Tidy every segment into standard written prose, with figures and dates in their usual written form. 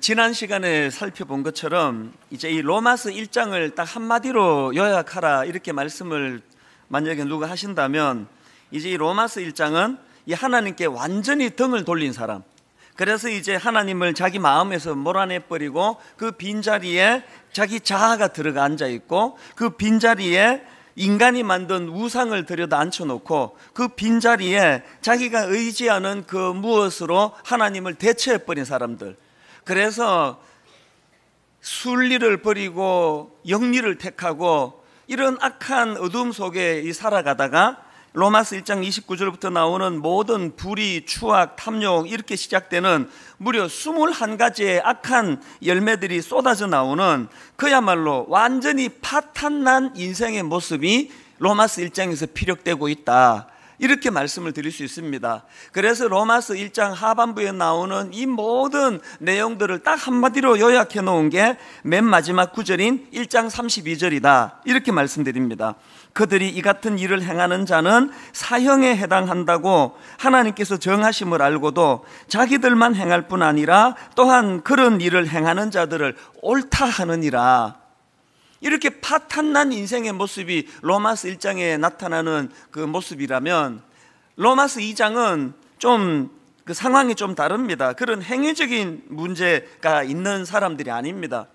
지난 시간에 살펴본 것처럼 이제 이 로마서 1장을 딱 한마디로 요약하라 이렇게 말씀을 만약에 누가 하신다면, 이제 이 로마서 1장은 이 하나님께 완전히 등을 돌린 사람, 그래서 이제 하나님을 자기 마음에서 몰아내버리고 그 빈자리에 자기 자아가 들어가 앉아있고, 그 빈자리에 인간이 만든 우상을 들여다 앉혀놓고 그 빈자리에 자기가 의지하는 그 무엇으로 하나님을 대체해버린 사람들, 그래서 순리를 버리고 영리를 택하고 이런 악한 어둠 속에 살아가다가 로마서 1장 29절부터 나오는 모든 불의, 추악, 탐욕 이렇게 시작되는 무려 21가지의 악한 열매들이 쏟아져 나오는 그야말로 완전히 파탄난 인생의 모습이 로마서 1장에서 피력되고 있다, 이렇게 말씀을 드릴 수 있습니다. 그래서 로마서 1장 하반부에 나오는 이 모든 내용들을 딱 한마디로 요약해 놓은 게 맨 마지막 구절인 1장 32절이다, 이렇게 말씀드립니다. 그들이 이 같은 일을 행하는 자는 사형에 해당한다고 하나님께서 정하심을 알고도 자기들만 행할 뿐 아니라 또한 그런 일을 행하는 자들을 옳다 하느니라. 이렇게 파탄난 인생의 모습이 로마서 1장에 나타나는 그 모습이라면, 로마서 2장은 좀 그 상황이 좀 다릅니다. 그런 행위적인 문제가 있는 사람들이 아닙니다.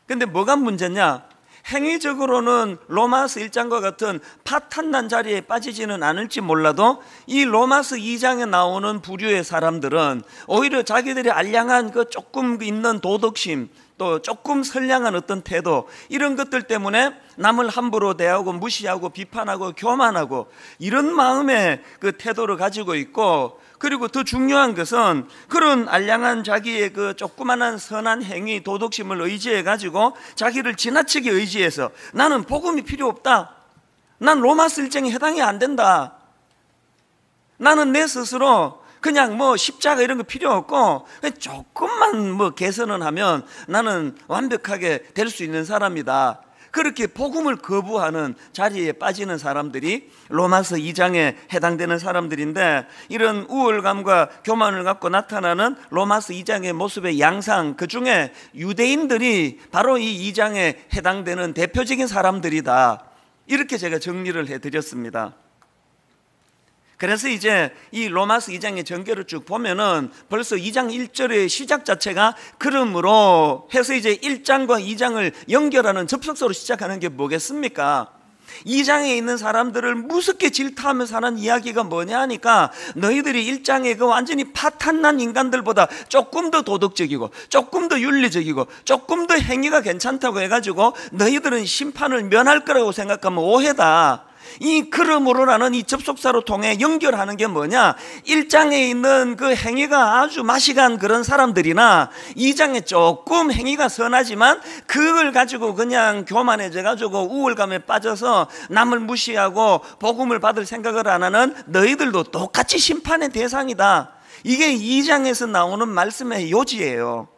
근데 뭐가 문제냐? 행위적으로는 로마서 1장과 같은 파탄난 자리에 빠지지는 않을지 몰라도 이 로마서 2장에 나오는 부류의 사람들은 오히려 자기들이 알량한 그 조금 있는 도덕심, 또 조금 선량한 어떤 태도, 이런 것들 때문에 남을 함부로 대하고 무시하고 비판하고 교만하고 이런 마음의 그 태도를 가지고 있고, 그리고 더 중요한 것은 그런 알량한 자기의 그 조그만한 선한 행위, 도덕심을 의지해 가지고 자기를 지나치게 의지해서 나는 복음이 필요 없다, 난 로마서 1장에 해당이 안 된다, 나는 내 스스로 그냥 뭐 십자가 이런 거 필요 없고 조금만 뭐 개선을 하면 나는 완벽하게 될 수 있는 사람이다, 그렇게 복음을 거부하는 자리에 빠지는 사람들이 로마서 2장에 해당되는 사람들인데, 이런 우월감과 교만을 갖고 나타나는 로마서 2장의 모습의 양상, 그 중에 유대인들이 바로 이 2장에 해당되는 대표적인 사람들이다, 이렇게 제가 정리를 해드렸습니다. 그래서 이제 이 로마서 2장의 전개를 쭉 보면은 벌써 2장 1절의 시작 자체가 그러므로 해서 이제 1장과 2장을 연결하는 접속사로 시작하는 게 뭐겠습니까? 2장에 있는 사람들을 무섭게 질타하면서 하는 이야기가 뭐냐 하니까, 너희들이 1장에 그 완전히 파탄난 인간들보다 조금 더 도덕적이고 조금 더 윤리적이고 조금 더 행위가 괜찮다고 해가지고 너희들은 심판을 면할 거라고 생각하면 오해다. 이 그러므로라는 이 접속사로 통해 연결하는 게 뭐냐, 1장에 있는 그 행위가 아주 맛이 간 그런 사람들이나 2장에 조금 행위가 선하지만 그걸 가지고 그냥 교만해져 가지고 우월감에 빠져서 남을 무시하고 복음을 받을 생각을 안 하는 너희들도 똑같이 심판의 대상이다, 이게 2장에서 나오는 말씀의 요지예요.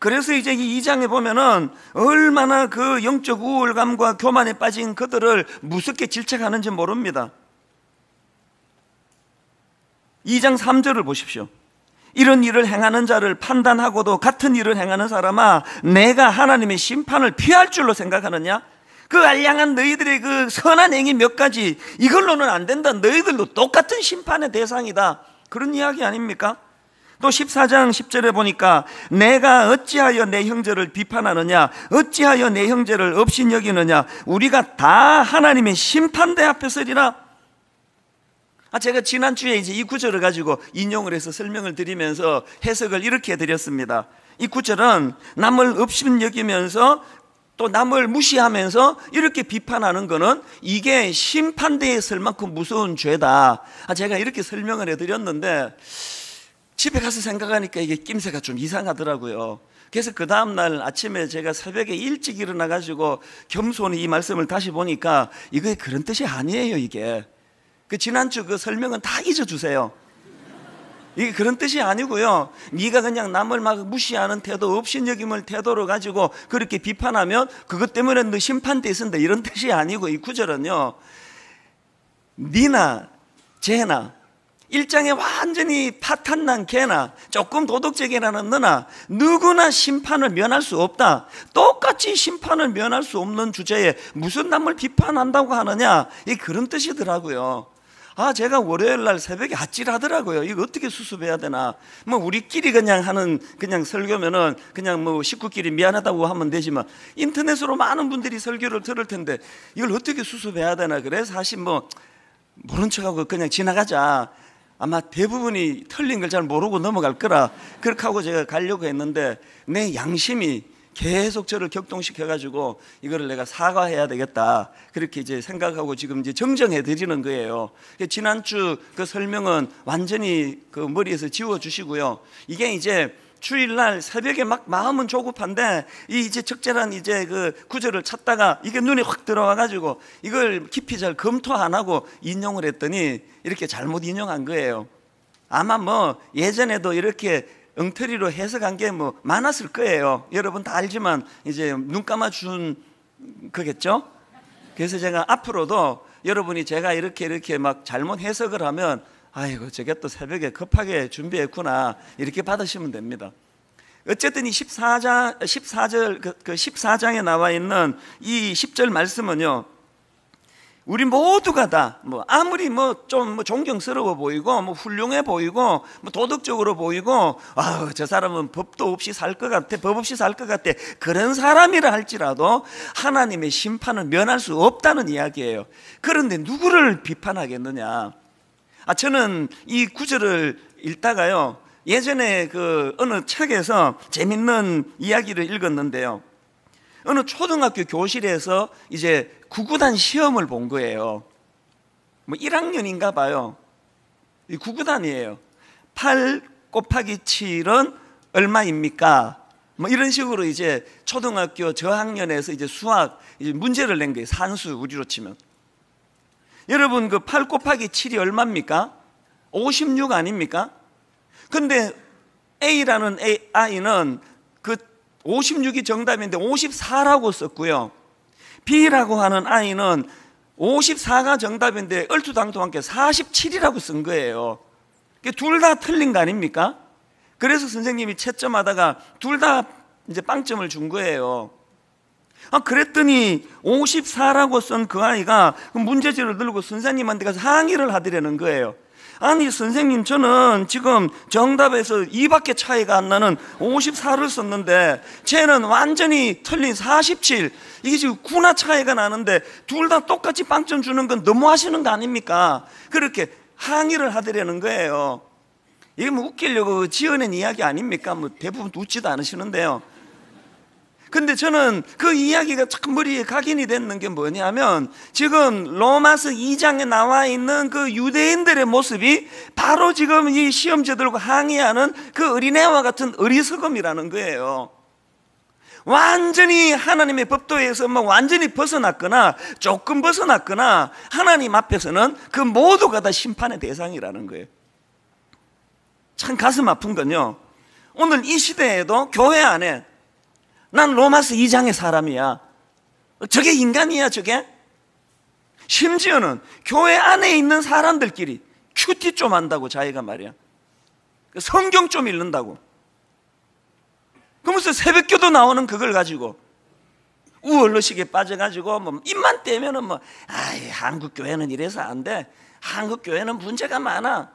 그래서 이제 이 2장에 보면은 얼마나 그 영적 우월감과 교만에 빠진 그들을 무섭게 질책하는지 모릅니다. 2장 3절을 보십시오. 이런 일을 행하는 자를 판단하고도 같은 일을 행하는 사람아, 내가 하나님의 심판을 피할 줄로 생각하느냐? 그 알량한 너희들의 그 선한 행위 몇 가지, 이걸로는 안 된다, 너희들도 똑같은 심판의 대상이다, 그런 이야기 아닙니까? 또 14장 10절에 보니까 내가 어찌하여 내 형제를 비판하느냐, 어찌하여 내 형제를 업신여기느냐, 우리가 다 하나님의 심판대 앞에 서리라. 제가 지난주에 이제 이 구절을 가지고 인용을 해서 설명을 드리면서 해석을 이렇게 해드렸습니다. 이 구절은 남을 업신여기면서 또 남을 무시하면서 이렇게 비판하는 거는 이게 심판대에 설 만큼 무서운 죄다, 제가 이렇게 설명을 해드렸는데 집에 가서 생각하니까 이게 낌새가 좀 이상하더라고요. 그래서 그 다음날 아침에 제가 새벽에 일찍 일어나가지고 겸손히 이 말씀을 다시 보니까 이게 그런 뜻이 아니에요. 이게 그 지난주 그 설명은 다 잊어주세요. 이게 그런 뜻이 아니고요, 네가 그냥 남을 막 무시하는 태도, 업신여김을 태도로 가지고 그렇게 비판하면 그것 때문에 너 심판대에 쓴다, 이런 뜻이 아니고, 이 구절은요, 니나 쟤나 1장에 완전히 파탄난 개나 조금 도덕적이라는 너나 누구나 심판을 면할 수 없다. 똑같이 심판을 면할 수 없는 주제에 무슨 남을 비판한다고 하느냐, 이 그런 뜻이더라고요. 제가 월요일 날 새벽에 아찔하더라고요. 이거 어떻게 수습해야 되나. 뭐 우리끼리 그냥 하는 그냥 설교면은 그냥 뭐 식구끼리 미안하다고 하면 되지만 인터넷으로 많은 분들이 설교를 들을 텐데 이걸 어떻게 수습해야 되나. 그래서 사실 뭐 모른 척하고 그냥 지나가자. 아마 대부분이 틀린 걸 잘 모르고 넘어갈 거라 그렇게 하고 제가 가려고 했는데 내 양심이 계속 저를 격동시켜가지고 이거를 내가 사과해야 되겠다 그렇게 이제 생각하고 지금 이제 정정해 드리는 거예요. 지난주 그 설명은 완전히 그 머리에서 지워주시고요. 이게 이제 주일날 새벽에 막 마음은 조급한데 이 이제 적절한 이제 그 구절을 찾다가 이게 눈에 확 들어와가지고 이걸 깊이 잘 검토 안 하고 인용을 했더니 이렇게 잘못 인용한 거예요. 아마 뭐 예전에도 이렇게 엉터리로 해석한 게 뭐 많았을 거예요. 여러분 다 알지만 이제 눈 감아준 거겠죠? 그래서 제가 앞으로도 여러분이 제가 이렇게 막 잘못 해석을 하면 아이고 저게 또 새벽에 급하게 준비했구나 이렇게 받으시면 됩니다. 어쨌든 이 14절 그 14장에 나와 있는 이 10절 말씀은요, 우리 모두가 다 뭐 아무리 뭐 좀 존경스러워 보이고 뭐 훌륭해 보이고 뭐 도덕적으로 보이고 저 사람은 법도 없이 살 것 같아, 법 없이 살 것 같아, 그런 사람이라 할지라도 하나님의 심판을 면할 수 없다는 이야기예요. 그런데 누구를 비판하겠느냐. 저는 이 구절을 읽다가요, 예전에 그 어느 책에서 재밌는 이야기를 읽었는데요, 어느 초등학교 교실에서 이제 구구단 시험을 본 거예요. 뭐 1학년인가 봐요. 이 구구단이에요. 8 곱하기 7은 얼마입니까? 뭐 이런 식으로 이제 초등학교 저학년에서 이제 수학 이제 문제를 낸 거예요. 산수 우리로 치면. 여러분 그 8 곱하기 7이 얼마입니까? 56 아닙니까? 근데 A라는 아이는 그 56이 정답인데 54라고 썼고요, B라고 하는 아이는 54가 정답인데 얼토당토하게 47이라고 쓴 거예요. 둘 다 틀린 거 아닙니까? 그래서 선생님이 채점하다가 둘 다 이제 빵점을 준 거예요. 그랬더니 54라고 쓴 그 아이가 문제지를 들고 선생님한테 가서 항의를 하더라는 거예요. 아니 선생님, 저는 지금 정답에서 2밖에 차이가 안 나는 54를 썼는데 쟤는 완전히 틀린 47, 이게 지금 9나 차이가 나는데 둘 다 똑같이 빵점 주는 건 너무하시는 거 아닙니까? 그렇게 항의를 하더라는 거예요. 이게 뭐 웃기려고 지어낸 이야기 아닙니까? 뭐 대부분 웃지도 않으시는데요. 근데 저는 그 이야기가 참 머리에 각인이 되는 게 뭐냐면, 지금 로마서 2장에 나와 있는 그 유대인들의 모습이 바로 지금 이 시험자들과 항의하는 그 어린애와 같은 어리석음이라는 거예요. 완전히 하나님의 법도에서 뭐 완전히 벗어났거나 조금 벗어났거나 하나님 앞에서는 그 모두가 다 심판의 대상이라는 거예요. 참 가슴 아픈 건요, 오늘 이 시대에도 교회 안에 난 로마서 2장의 사람이야, 저게 인간이야 저게? 심지어는 교회 안에 있는 사람들끼리 큐티 좀 한다고, 자기가 말이야 성경 좀 읽는다고. 그러면서 새벽기도 나오는 그걸 가지고 우월의식에 빠져가지고 뭐 입만 떼면은 뭐 한국 교회는 이래서 안 돼, 한국 교회는 문제가 많아.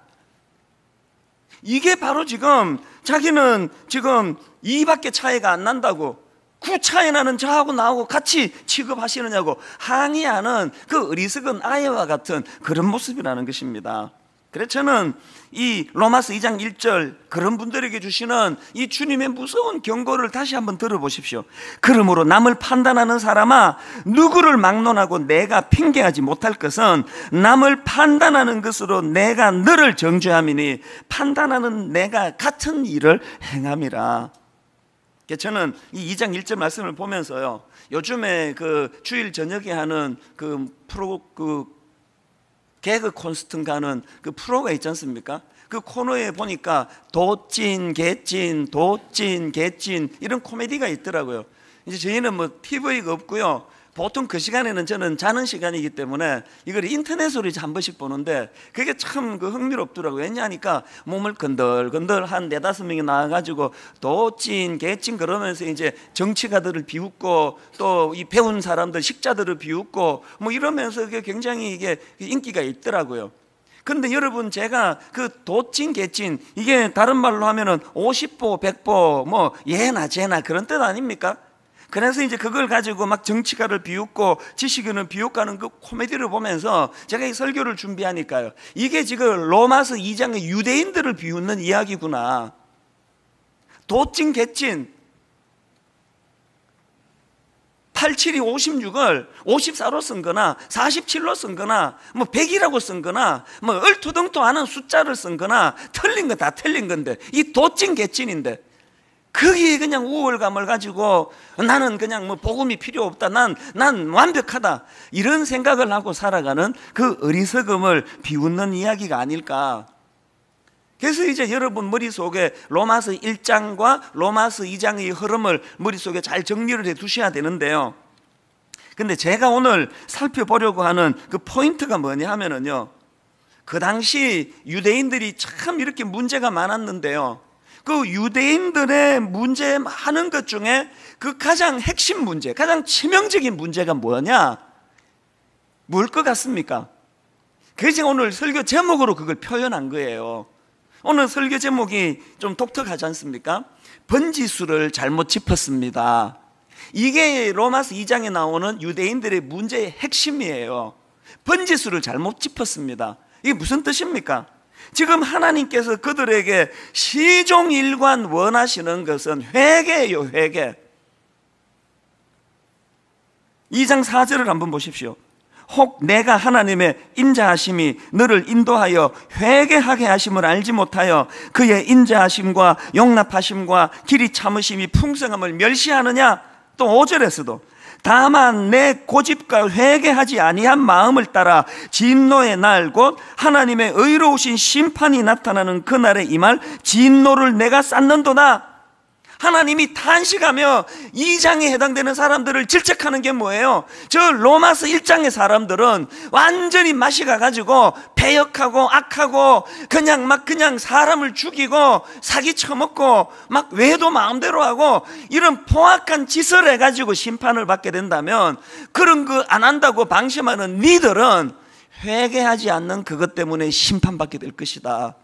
이게 바로 지금 자기는 지금 2밖에 차이가 안 난다고, 9 차이 나는 저하고 나하고 같이 취급하시느냐고 항의하는 그 어리석은 아이와 같은 그런 모습이라는 것입니다. 그래서 저는 이 로마서 2장 1절 그런 분들에게 주시는 이 주님의 무서운 경고를 다시 한번 들어보십시오. 그러므로 남을 판단하는 사람아, 누구를 막론하고 내가 핑계하지 못할 것은 남을 판단하는 것으로 내가 너를 정죄함이니 판단하는 내가 같은 일을 행함이라. 저는 이 2장 1절 말씀을 보면서요, 요즘에 그 주일 저녁에 하는 그 개그 콘서트 가는 그 프로가 있지 않습니까? 그 코너에 보니까 도찐, 개찐, 도찐, 개찐 이런 코미디가 있더라고요. 이제 저희는 뭐 TV가 없고요, 보통 그 시간에는 저는 자는 시간이기 때문에 이걸 인터넷으로 이제 한 번씩 보는데 그게 참 흥미롭더라고요. 왜냐하니까 몸을 건들건들 한 4-5명이 나와가지고 도찐 개찐 그러면서 이제 정치가들을 비웃고 또 이 배운 사람들 식자들을 비웃고 뭐 이러면서 그게 굉장히 이게 인기가 있더라고요. 그런데 여러분, 제가 그 도찐 개찐, 이게 다른 말로 하면은 50보 100보 뭐 예나 제나 그런 뜻 아닙니까? 그래서 이제 그걸 가지고 막 정치가를 비웃고 지식인을 비웃가는 그 코미디를 보면서 제가 이 설교를 준비하니까요, 이게 지금 로마서 2장의 유대인들을 비웃는 이야기구나. 도찐 개찐 87이 56을 54로 쓴 거나 47로 쓴 거나 뭐 100이라고 쓴 거나 뭐 얼토당토 않은 숫자를 쓴 거나 틀린 건 다 틀린 건데, 이 도찐 개찐인데 거기에 그냥 우월감을 가지고 나는 그냥 뭐 복음이 필요 없다, 난 완벽하다, 이런 생각을 하고 살아가는 그 어리석음을 비웃는 이야기가 아닐까. 그래서 이제 여러분 머릿속에 로마서 1장과 로마서 2장의 흐름을 머릿속에 잘 정리를 해 두셔야 되는데요, 근데 제가 오늘 살펴보려고 하는 그 포인트가 뭐냐 하면은요, 그 당시 유대인들이 참 이렇게 문제가 많았는데요, 그 유대인들의 문제 많은 것 중에 그 가장 핵심 문제, 가장 치명적인 문제가 뭐냐? 뭘 것 같습니까? 그래서 오늘 설교 제목으로 그걸 표현한 거예요. 오늘 설교 제목이 좀 독특하지 않습니까? 번지수를 잘못 짚었습니다. 이게 로마서 2장에 나오는 유대인들의 문제의 핵심이에요. 번지수를 잘못 짚었습니다. 이게 무슨 뜻입니까? 지금 하나님께서 그들에게 시종일관 원하시는 것은 회개예요, 회개. 2장 4절을 한번 보십시오. 혹 내가 하나님의 인자하심이 너를 인도하여 회개하게 하심을 알지 못하여 그의 인자하심과 용납하심과 길이 참으심이 풍성함을 멸시하느냐? 또 5절에서도 다만 내 고집과 회개하지 아니한 마음을 따라 진노의 날 곧 하나님의 의로우신 심판이 나타나는 그날에 임할 진노를 내가 쌓는도다. 하나님이 탄식하며 2장에 해당되는 사람들을 질책하는 게 뭐예요? 저 로마서 1장의 사람들은 완전히 맛이 가가지고 배역하고 악하고 그냥 사람을 죽이고 사기 쳐먹고 막 외도 마음대로 하고 이런 포악한 짓을 해가지고 심판을 받게 된다면, 그런 거 안 한다고 방심하는 니들은 회개하지 않는 그것 때문에 심판받게 될 것이다.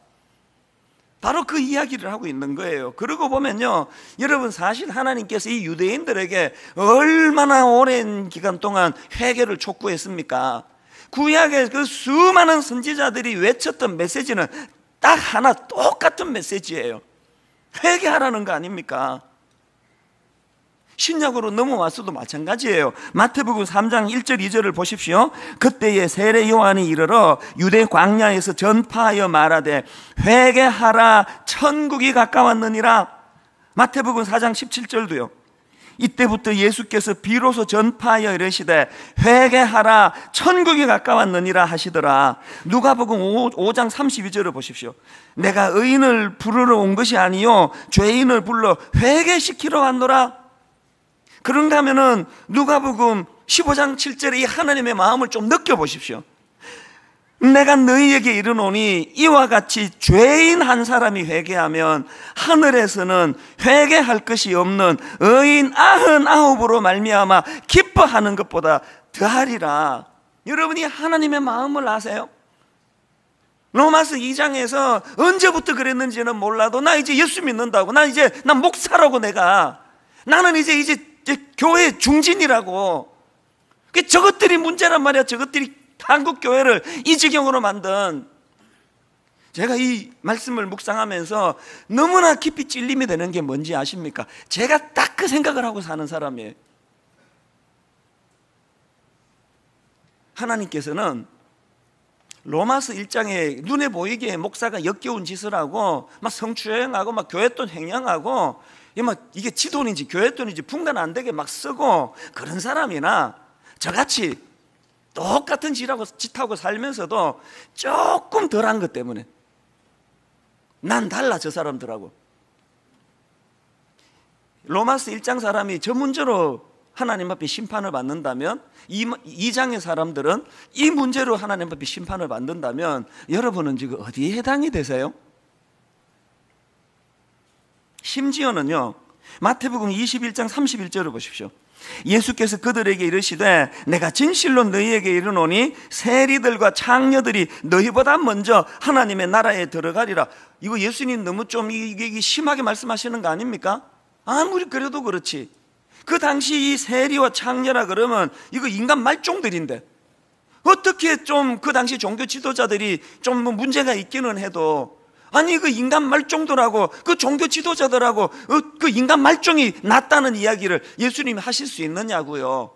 바로 그 이야기를 하고 있는 거예요. 그러고 보면요, 여러분, 사실 하나님께서 이 유대인들에게 얼마나 오랜 기간 동안 회개를 촉구했습니까? 구약의 그 수많은 선지자들이 외쳤던 메시지는 딱 하나, 똑같은 메시지예요. 회개하라는 거 아닙니까? 신약으로 넘어왔어도 마찬가지예요. 마태복음 3장 1절 2절을 보십시오. 그때에 세례 요한이 이르러 유대 광야에서 전파하여 말하되 회개하라, 천국이 가까웠느니라. 마태복음 4장 17절도요. 이때부터 예수께서 비로소 전파하여 이르시되 회개하라, 천국이 가까웠느니라 하시더라. 누가복음 5장 32절을 보십시오. 내가 의인을 부르러 온 것이 아니요 죄인을 불러 회개시키러 왔노라. 그런가 하면은 누가복음 15장 7절에 이 하나님의 마음을 좀 느껴보십시오. 내가 너희에게 이르노니 이와 같이 죄인 한 사람이 회개하면 하늘에서는 회개할 것이 없는 의인 99으로 말미암아 기뻐하는 것보다 더하리라. 여러분이 하나님의 마음을 아세요? 로마서 2장에서 언제부터 그랬는지는 몰라도 나 이제 예수 믿는다고, 난 목사라고, 나는 이제 교회 중진이라고. 저것들이 문제란 말이야. 저것들이 한국 교회를 이 지경으로 만든. 제가 이 말씀을 묵상하면서 너무나 깊이 찔림이 되는 게 뭔지 아십니까? 제가 딱 그 생각을 하고 사는 사람이에요. 하나님께서는 로마서 1장에 눈에 보이게 목사가 역겨운 짓을 하고 막 성추행하고 막 교회돈 횡령하고 이게 지 돈인지 교회 돈인지 분간 안 되게 막 쓰고 그런 사람이나 저같이 똑같은 짓하고 살면서도 조금 덜한 것 때문에 난 달라, 저 사람들하고. 로마서 1장 사람이 저 문제로 하나님 앞에 심판을 받는다면, 이 장의 사람들은 이 문제로 하나님 앞에 심판을 받는다면 여러분은 지금 어디에 해당이 되세요? 심지어는요, 마태복음 21장 31절을 보십시오. 예수께서 그들에게 이르시되 내가 진실로 너희에게 이르노니 세리들과 창녀들이 너희보다 먼저 하나님의 나라에 들어가리라. 이거 예수님 너무 좀 이게 심하게 말씀하시는 거 아닙니까? 아무리 그래도 그렇지, 그 당시 이 세리와 창녀라 그러면 이거 인간 말종들인데 어떻게 좀 그 당시 종교 지도자들이 좀 뭐 문제가 있기는 해도, 아니 그 인간 말종들하고 그 종교 지도자들하고 그 인간 말종이 낫다는 이야기를 예수님이 하실 수 있느냐고요.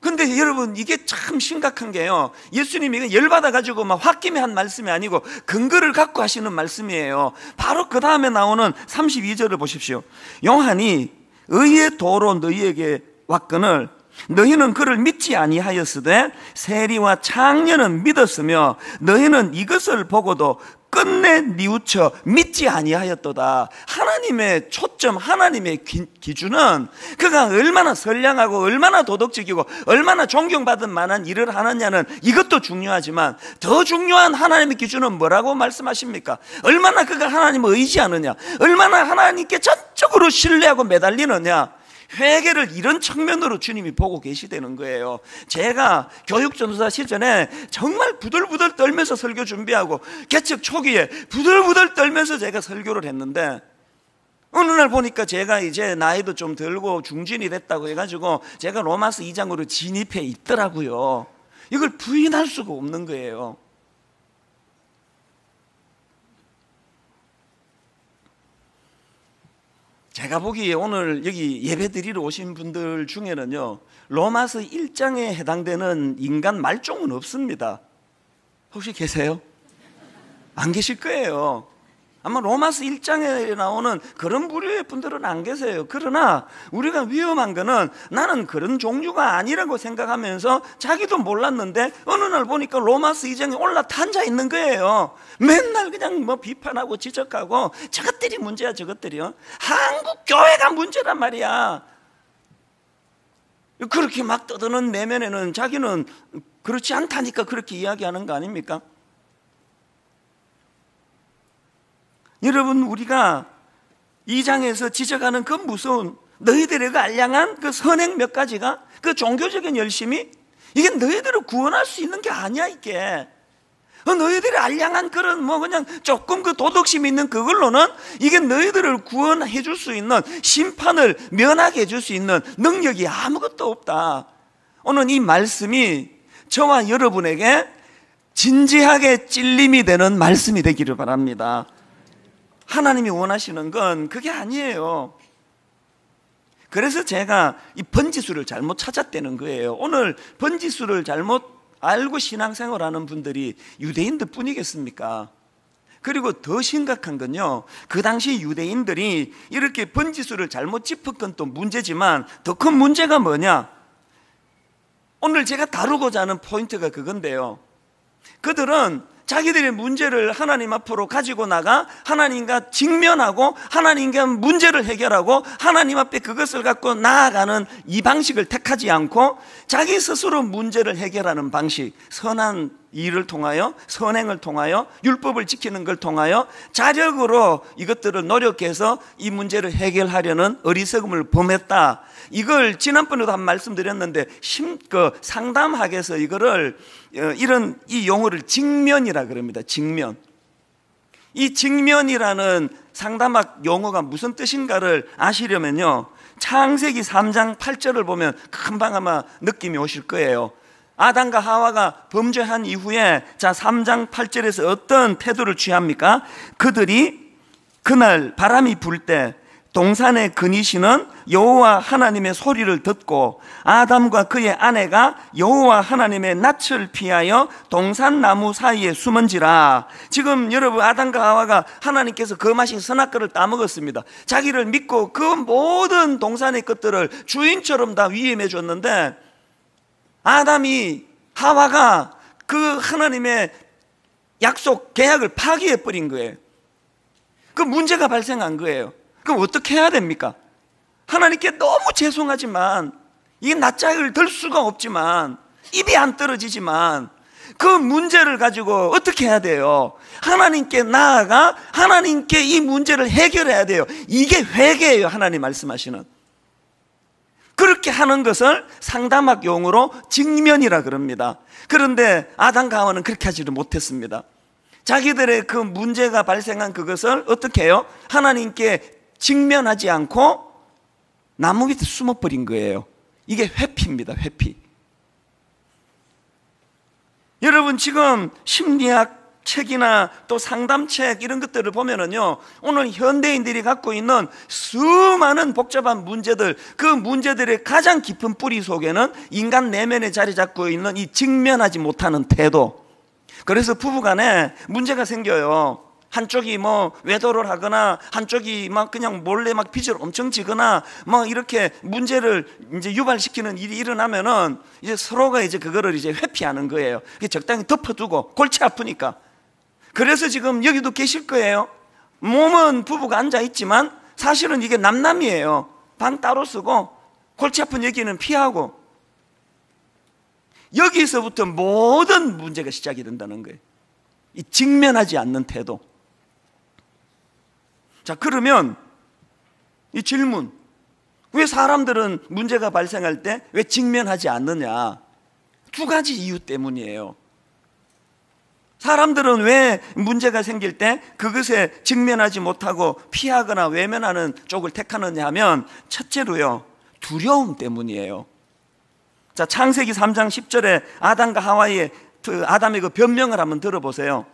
근데 여러분, 이게 참 심각한 게요, 예수님이 열받아 가지고 막 홧김에 한 말씀이 아니고 근거를 갖고 하시는 말씀이에요. 바로 그 다음에 나오는 32절을 보십시오. 요한이 의의 도로 너희에게 왔거늘 너희는 그를 믿지 아니하였으되 세리와 창녀는 믿었으며 너희는 이것을 보고도 끝내 뉘우쳐 믿지 아니하였도다. 하나님의 초점, 하나님의 기준은 그가 얼마나 선량하고 얼마나 도덕적이고 얼마나 존경받을 만한 일을 하느냐는 이것도 중요하지만, 더 중요한 하나님의 기준은 뭐라고 말씀하십니까? 얼마나 그가 하나님을 의지하느냐, 얼마나 하나님께 전적으로 신뢰하고 매달리느냐. 회개를 이런 측면으로 주님이 보고 계시다는 거예요. 제가 교육전도사 시절에 정말 부들부들 떨면서 설교 준비하고 개척 초기에 부들부들 떨면서 제가 설교를 했는데, 어느 날 보니까 제가 이제 나이도 좀 들고 중진이 됐다고 해가지고 제가 로마서 2장으로 진입해 있더라고요. 이걸 부인할 수가 없는 거예요. 제가 보기에 오늘 여기 예배 드리러 오신 분들 중에는요, 로마서 1장에 해당되는 인간 말종은 없습니다. 혹시 계세요? 안 계실 거예요. 아마 로마서 1장에 나오는 그런 부류의 분들은 안 계세요. 그러나 우리가 위험한 거는 나는 그런 종류가 아니라고 생각하면서 자기도 몰랐는데 어느 날 보니까 로마서 2장에 올라타 앉아 있는 거예요. 맨날 그냥 뭐 비판하고 지적하고 저것들이 문제야, 저것들이요. 한국 교회가 문제란 말이야. 그렇게 막 떠드는 내면에는 자기는 그렇지 않다니까 그렇게 이야기하는 거 아닙니까? 여러분, 우리가 이 장에서 지적하는 그 무서운 너희들의 그 알량한 그 선행 몇 가지가, 그 종교적인 열심이, 이게 너희들을 구원할 수 있는 게 아니야. 이게 너희들의 알량한 그런 뭐 그냥 조금 그 도덕심 있는 그걸로는 이게 너희들을 구원해 줄 수 있는, 심판을 면하게 해줄 수 있는 능력이 아무것도 없다. 오늘 이 말씀이 저와 여러분에게 진지하게 찔림이 되는 말씀이 되기를 바랍니다. 하나님이 원하시는 건 그게 아니에요. 그래서 제가 이 번지수를 잘못 찾았다는 거예요. 오늘 번지수를 잘못 알고 신앙생활하는 분들이 유대인들 뿐이겠습니까? 그리고 더 심각한 건요, 그 당시 유대인들이 이렇게 번지수를 잘못 짚은 건 또 문제지만 더 큰 문제가 뭐냐? 오늘 제가 다루고자 하는 포인트가 그건데요, 그들은 자기들의 문제를 하나님 앞으로 가지고 나가 하나님과 직면하고 하나님과 문제를 해결하고 하나님 앞에 그것을 갖고 나아가는 이 방식을 택하지 않고 자기 스스로 문제를 해결하는 방식, 선한 일을 통하여, 선행을 통하여, 율법을 지키는 걸 통하여 자력으로 이것들을 노력해서 이 문제를 해결하려는 어리석음을 범했다. 이걸 지난번에도 한 말씀드렸는데 상담학에서 이거를 이 용어를 직면이라 그럽니다. 직면. 이 직면이라는 상담학 용어가 무슨 뜻인가를 아시려면요, 창세기 3장 8절을 보면 금방 아마 느낌이 오실 거예요. 아담과 하와가 범죄한 이후에 3장 8절에서 어떤 태도를 취합니까? 그들이 그날 바람이 불 때 동산에 그니시는 여호와 하나님의 소리를 듣고 아담과 그의 아내가 여호와 하나님의 낯을 피하여 동산나무 사이에 숨은지라. 지금 여러분, 아담과 하와가 하나님께서 거마신 선악과를 따먹었습니다. 자기를 믿고 그 모든 동산의 것들을 주인처럼 다 위임해 줬는데 아담이, 하와가 그 하나님의 약속, 계약을 파기해 버린 거예요. 그 문제가 발생한 거예요. 그럼 어떻게 해야 됩니까? 하나님께 너무 죄송하지만 이 낯짝을 들 수가 없지만, 입이 안 떨어지지만 그 문제를 가지고 어떻게 해야 돼요? 하나님께 나아가 하나님께 이 문제를 해결해야 돼요. 이게 회개예요. 하나님 말씀하시는. 그렇게 하는 것을 상담학 용어로 직면이라 그럽니다. 그런데 아담과 하와는 그렇게 하지를 못했습니다. 자기들의 그 문제가 발생한 그것을 어떻게 해요? 하나님께 직면하지 않고 나무 밑에 숨어버린 거예요. 이게 회피입니다. 회피. 여러분, 지금 심리학 책이나 또 상담책 이런 것들을 보면은요, 오늘 현대인들이 갖고 있는 수많은 복잡한 문제들, 그 문제들의 가장 깊은 뿌리 속에는 인간 내면에 자리 잡고 있는 이 직면하지 못하는 태도. 그래서 부부간에 문제가 생겨요. 한쪽이 뭐 외도를 하거나 한쪽이 막 그냥 몰래 막 빚을 엄청 지거나 뭐 이렇게 문제를 이제 유발시키는 일이 일어나면은 이제 서로가 이제 그거를 이제 회피하는 거예요. 적당히 덮어두고 골치 아프니까. 그래서 지금 여기도 계실 거예요. 몸은 부부가 앉아 있지만 사실은 이게 남남이에요. 방 따로 쓰고 골치 아픈 얘기는 피하고. 여기서부터 모든 문제가 시작이 된다는 거예요. 이 직면하지 않는 태도. 자, 그러면 이 질문, 왜 사람들은 문제가 발생할 때 왜 직면하지 않느냐? 두 가지 이유 때문이에요. 사람들은 왜 문제가 생길 때 그것에 직면하지 못하고 피하거나 외면하는 쪽을 택하느냐 하면, 첫째로요, 두려움 때문이에요. 자, 창세기 3장 10절에 아담과 하와의 아담의 그 변명을 한번 들어보세요.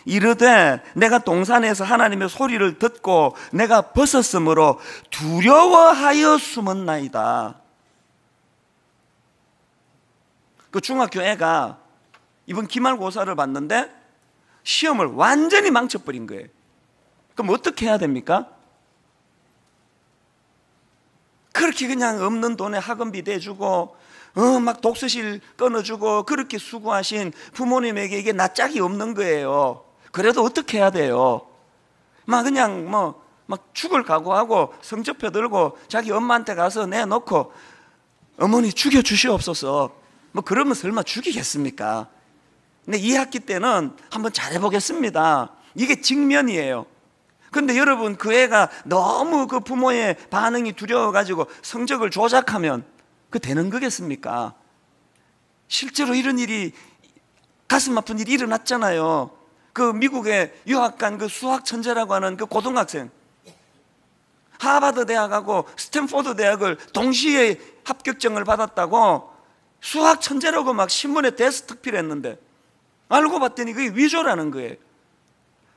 이르되 내가 동산에서 하나님의 소리를 듣고 내가 벗었으므로 두려워하여 숨었나이다. 그 중학교 애가 이번 기말고사를 봤는데 시험을 완전히 망쳐버린 거예요. 그럼 어떻게 해야 됩니까? 그렇게 그냥 없는 돈에 학원비 대주고 막 독서실 끊어주고 그렇게 수고하신 부모님에게 이게 낯짝이 없는 거예요. 그래도 어떻게 해야 돼요? 막 그냥 막 죽을 각오하고 성적표 들고 자기 엄마한테 가서 내놓고 어머니 죽여주시옵소서. 뭐 그러면 설마 죽이겠습니까? 근데 2학기 때는 한번 잘해보겠습니다. 이게 직면이에요. 근데 여러분, 그 애가 너무 그 부모의 반응이 두려워가지고 성적을 조작하면 그 되는 거겠습니까? 실제로 이런 일이, 가슴 아픈 일이 일어났잖아요. 그 미국에 유학 간 그 수학 천재라고 하는 그 고등학생, 하버드 대학하고 스탠포드 대학을 동시에 합격증을 받았다고 수학 천재라고 막 신문에 대스특필했는데 알고 봤더니 그게 위조라는 거예요.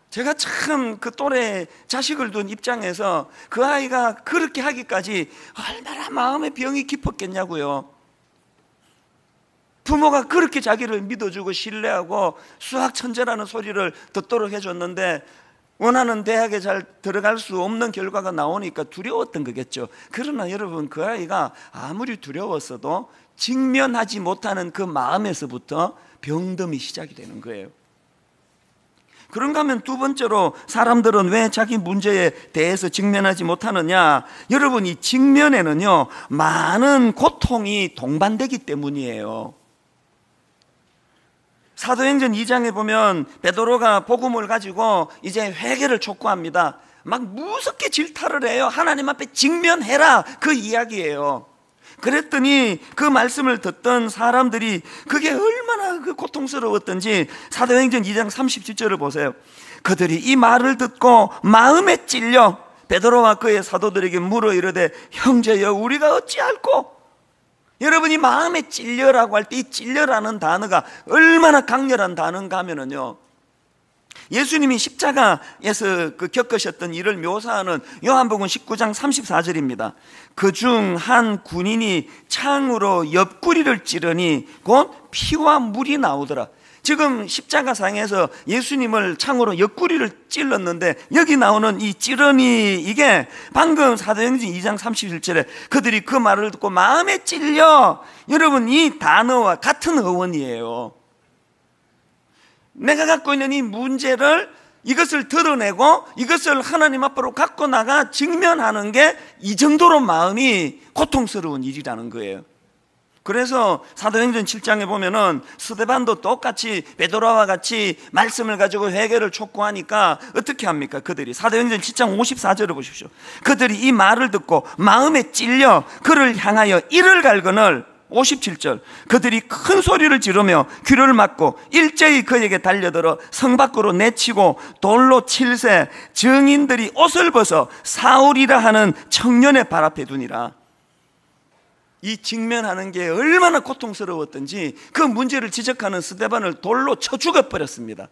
제가 참 그 또래 자식을 둔 입장에서 그 아이가 그렇게 하기까지 얼마나 마음의 병이 깊었겠냐고요. 부모가 그렇게 자기를 믿어주고 신뢰하고 수학 천재라는 소리를 듣도록 해줬는데 원하는 대학에 잘 들어갈 수 없는 결과가 나오니까 두려웠던 거겠죠. 그러나 여러분, 그 아이가 아무리 두려웠어도 직면하지 못하는 그 마음에서부터 병듦이 시작이 되는 거예요. 그런가 하면 두 번째로 사람들은 왜 자기 문제에 대해서 직면하지 못하느냐? 여러분, 이 직면에는요, 많은 고통이 동반되기 때문이에요. 사도행전 2장에 보면 베드로가 복음을 가지고 이제 회개를 촉구합니다. 막 무섭게 질타를 해요. 하나님 앞에 직면해라, 그 이야기예요. 그랬더니 그 말씀을 듣던 사람들이 그게 얼마나 그 고통스러웠던지 사도행전 2장 37절을 보세요. 그들이 이 말을 듣고 마음에 찔려 베드로와 그의 사도들에게 물어 이르되 형제여 우리가 어찌할꼬? 여러분이 마음에 찔려라고 할 때 이 찔려라는 단어가 얼마나 강렬한 단어인가 하면은요, 예수님이 십자가에서 그 겪으셨던 일을 묘사하는 요한복음 19장 34절입니다. 그중 한 군인이 창으로 옆구리를 찌르니 곧 피와 물이 나오더라. 지금 십자가상에서 예수님을 창으로 옆구리를 찔렀는데 여기 나오는 이 찌르니, 이게 방금 사도행전 2장 31절에 그들이 그 말을 듣고 마음에 찔려, 여러분 이 단어와 같은 어원이에요. 내가 갖고 있는 이 문제를, 이것을 드러내고 이것을 하나님 앞으로 갖고 나가 직면하는 게 이 정도로 마음이 고통스러운 일이라는 거예요. 그래서 사도행전 7장에 보면은 스데반도 똑같이 베드로와 같이 말씀을 가지고 회개를 촉구하니까 어떻게 합니까? 그들이 사도행전 7장 54절을 보십시오. 그들이 이 말을 듣고 마음에 찔려 그를 향하여 이를 갈거늘 57절 그들이 큰 소리를 지르며 귀를 막고 일제히 그에게 달려들어 성 밖으로 내치고 돌로 칠세 증인들이 옷을 벗어 사울이라 하는 청년의 발 앞에 두니라. 이 직면하는 게 얼마나 고통스러웠던지 그 문제를 지적하는 스데반을 돌로 쳐 죽여버렸습니다.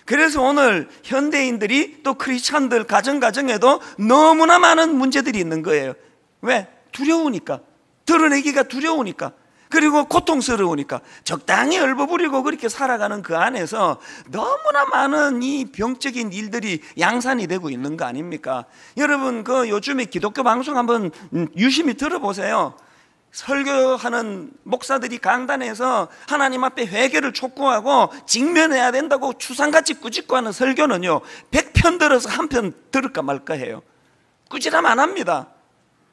그래서 오늘 현대인들이 또 크리스찬들 가정에도 너무나 많은 문제들이 있는 거예요. 왜? 두려우니까, 드러내기가 두려우니까, 그리고 고통스러우니까 적당히 얼버무리고 그렇게 살아가는 그 안에서 너무나 많은 이 병적인 일들이 양산이 되고 있는 거 아닙니까? 여러분 그 요즘에 기독교 방송 한번 유심히 들어보세요. 설교하는 목사들이 강단에서 하나님 앞에 회개를 촉구하고 직면해야 된다고 추상같이 꾸짖고 하는 설교는요 100편 들어서 한 편 들을까 말까 해요. 꾸지람 안 합니다.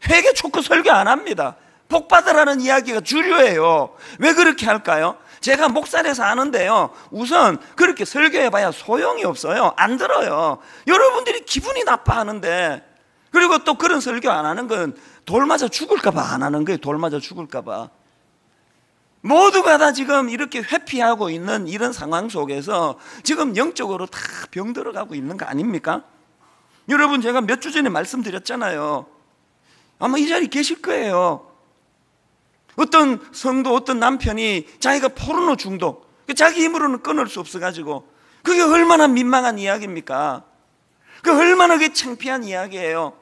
회개 촉구 설교 안 합니다. 복 받으라는 이야기가 주류예요. 왜 그렇게 할까요? 제가 목사라서 아는데요, 우선 그렇게 설교해봐야 소용이 없어요. 안 들어요. 여러분들이 기분이 나빠하는데, 그리고 또 그런 설교 안 하는 건 돌 맞아 죽을까봐 안 하는 거예요. 돌 맞아 죽을까봐. 모두가 다 지금 이렇게 회피하고 있는 이런 상황 속에서 지금 영적으로 다 병들어가고 있는 거 아닙니까? 여러분 제가 몇 주 전에 말씀드렸잖아요. 아마 이 자리에 계실 거예요. 어떤 성도, 어떤 남편이 자기가 포르노 중독, 자기 힘으로는 끊을 수 없어가지고, 그게 얼마나 민망한 이야기입니까? 그 얼마나 그게 창피한 이야기예요.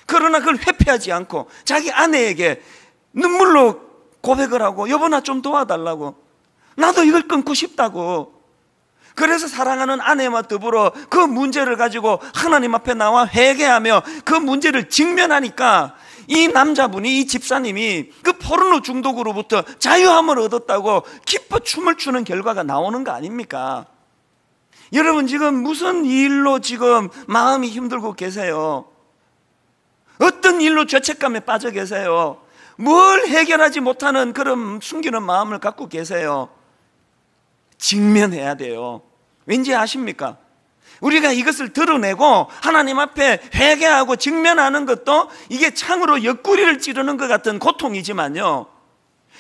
그러나 그걸 회피하지 않고 자기 아내에게 눈물로 고백을 하고, 여보 나 좀 도와달라고, 나도 이걸 끊고 싶다고. 그래서 사랑하는 아내와 더불어 그 문제를 가지고 하나님 앞에 나와 회개하며 그 문제를 직면하니까 이 남자분이, 이 집사님이 그 포르노 중독으로부터 자유함을 얻었다고 기뻐 춤을 추는 결과가 나오는 거 아닙니까? 여러분 지금 무슨 일로 지금 마음이 힘들고 계세요? 어떤 일로 죄책감에 빠져 계세요? 뭘 해결하지 못하는 그런 숨기는 마음을 갖고 계세요? 직면해야 돼요. 왠지 아십니까? 우리가 이것을 드러내고 하나님 앞에 회개하고 직면하는 것도 이게 창으로 옆구리를 찌르는 것 같은 고통이지만요,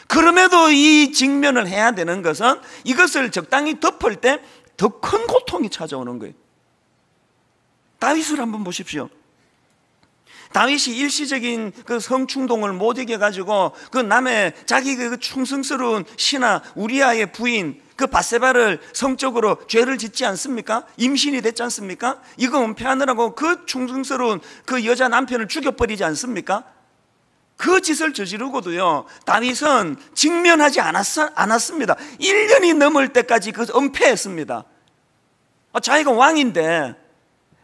그럼에도 이 직면을 해야 되는 것은 이것을 적당히 덮을 때 더 큰 고통이 찾아오는 거예요. 다윗을 한번 보십시오. 다윗이 일시적인 그 성충동을 못 이겨가지고 그 남의 자기 그 충성스러운 신하 우리아의 부인 그 밧세바를 성적으로 죄를 짓지 않습니까? 임신이 됐지 않습니까? 이거 은폐하느라고 그 충성스러운 그 여자 남편을 죽여버리지 않습니까? 그 짓을 저지르고도요 다윗은 직면하지 않았습니다. 1년이 넘을 때까지 그 은폐했습니다. 자기가 왕인데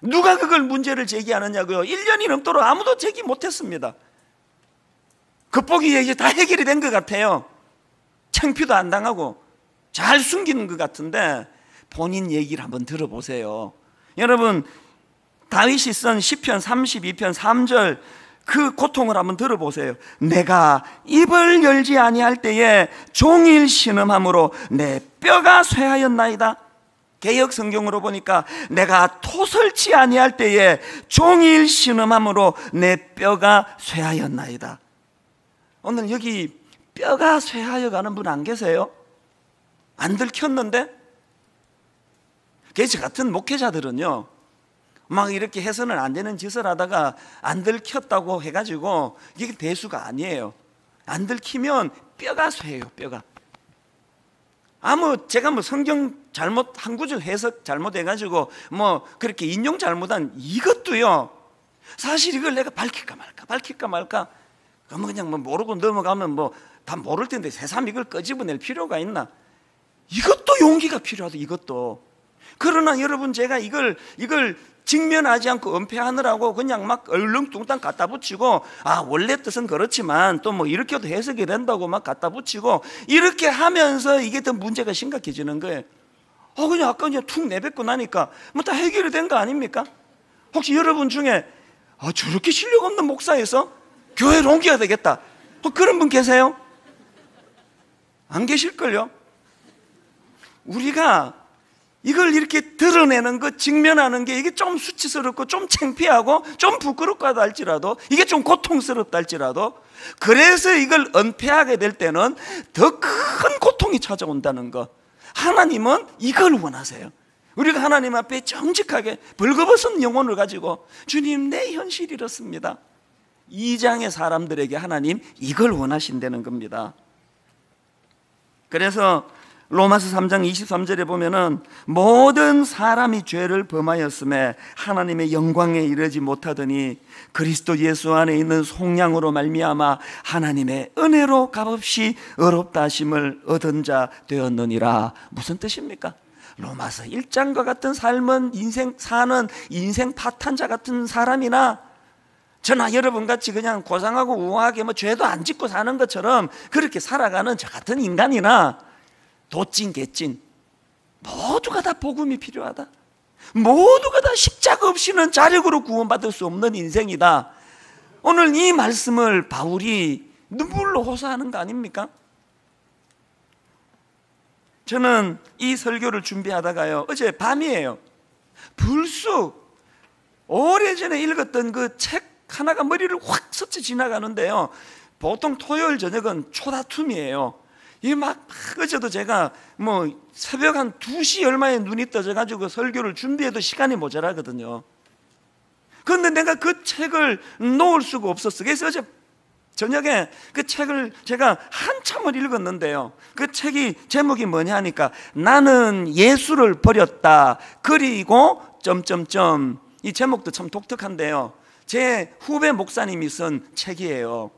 누가 그걸 문제를 제기하느냐고요. 1년이 넘도록 아무도 제기 못했습니다. 겉보기에 이제 다 해결이 된 것 같아요. 창피도 안 당하고 잘 숨기는 것 같은데 본인 얘기를 한번 들어보세요. 여러분 다윗이 쓴 시편 32편 3절 그 고통을 한번 들어보세요. 내가 입을 열지 아니할 때에 종일 신음함으로 내 뼈가 쇠하였나이다. 개역 성경으로 보니까 내가 토설치 아니할 때에 종일 신음함으로 내 뼈가 쇠하였나이다. 오늘 여기 뼈가 쇠하여 가는 분 안 계세요? 안 들켰는데? 저 같은 목회자들은요 막 이렇게 해서는 안 되는 짓을 하다가 안 들켰다고 해가지고 이게 대수가 아니에요. 안 들키면 뼈가 쇠해요. 뼈가. 제가 성경 잘못 한 구절 해석 잘못해가지고 그렇게 인용 잘못한 이것도요 사실 이걸 내가 밝힐까 말까 그러면 그냥 모르고 넘어가면 다 모를 텐데 새삼 이걸 끄집어낼 필요가 있나? 이것도 용기가 필요하다. 이것도. 그러나 여러분 제가 이걸 직면하지 않고 은폐하느라고 그냥 막 얼렁뚱땅 갖다 붙이고 원래 뜻은 그렇지만 또 이렇게도 해석이 된다고 막 갖다 붙이고 이렇게 하면서 이게 더 문제가 심각해지는 거예요. 그냥 아까 그냥 툭 내뱉고 나니까 다 해결이 된 거 아닙니까? 혹시 여러분 중에 저렇게 실력 없는 목사에서 교회를 옮겨야 되겠다, 그런 분 계세요? 안 계실걸요? 우리가 이걸 이렇게 드러내는 것, 직면하는 게 이게 좀 수치스럽고 좀 창피하고 좀 부끄럽고 하다 할지라도, 이게 좀 고통스럽다 할지라도, 그래서 이걸 은폐하게 될 때는 더 큰 고통이 찾아온다는 것. 하나님은 이걸 원하세요. 우리가 하나님 앞에 정직하게 벌거벗은 영혼을 가지고, 주님, 내 현실이 이렇습니다, 이 장의 사람들에게 하나님 이걸 원하신다는 겁니다. 그래서 로마서 3장 23절에 보면은 모든 사람이 죄를 범하였음에 하나님의 영광에 이르지 못하더니 그리스도 예수 안에 있는 속량으로 말미암아 하나님의 은혜로 값없이 의롭다 하심을 얻은 자 되었느니라. 무슨 뜻입니까? 로마서 1장과 같은 삶은 사는 인생 파탄자 같은 사람이나 저나 여러분같이 그냥 고상하고 우아하게 죄도 안 짓고 사는 것처럼 그렇게 살아가는 저 같은 인간이나 도찐 개찐 모두가 다 복음이 필요하다, 모두가 다 십자가 없이는 자력으로 구원받을 수 없는 인생이다. 오늘 이 말씀을 바울이 눈물로 호소하는 거 아닙니까? 저는 이 설교를 준비하다가요, 어제 밤이에요, 불쑥 오래전에 읽었던 그 책 하나가 머리를 확 스쳐 지나가는데요, 보통 토요일 저녁은 초다툼이에요. 이 어제도 제가 새벽 한 2시 얼마에 눈이 떠져가지고 설교를 준비해도 시간이 모자라거든요. 그런데 내가 그 책을 놓을 수가 없었어. 그래서 어제 저녁에 그 책을 제가 한참을 읽었는데요, 그 책이 제목이 뭐냐 하니까 나는 예수를 버렸다, 그리고 점점점. 이 제목도 참 독특한데요, 제 후배 목사님이 쓴 책이에요.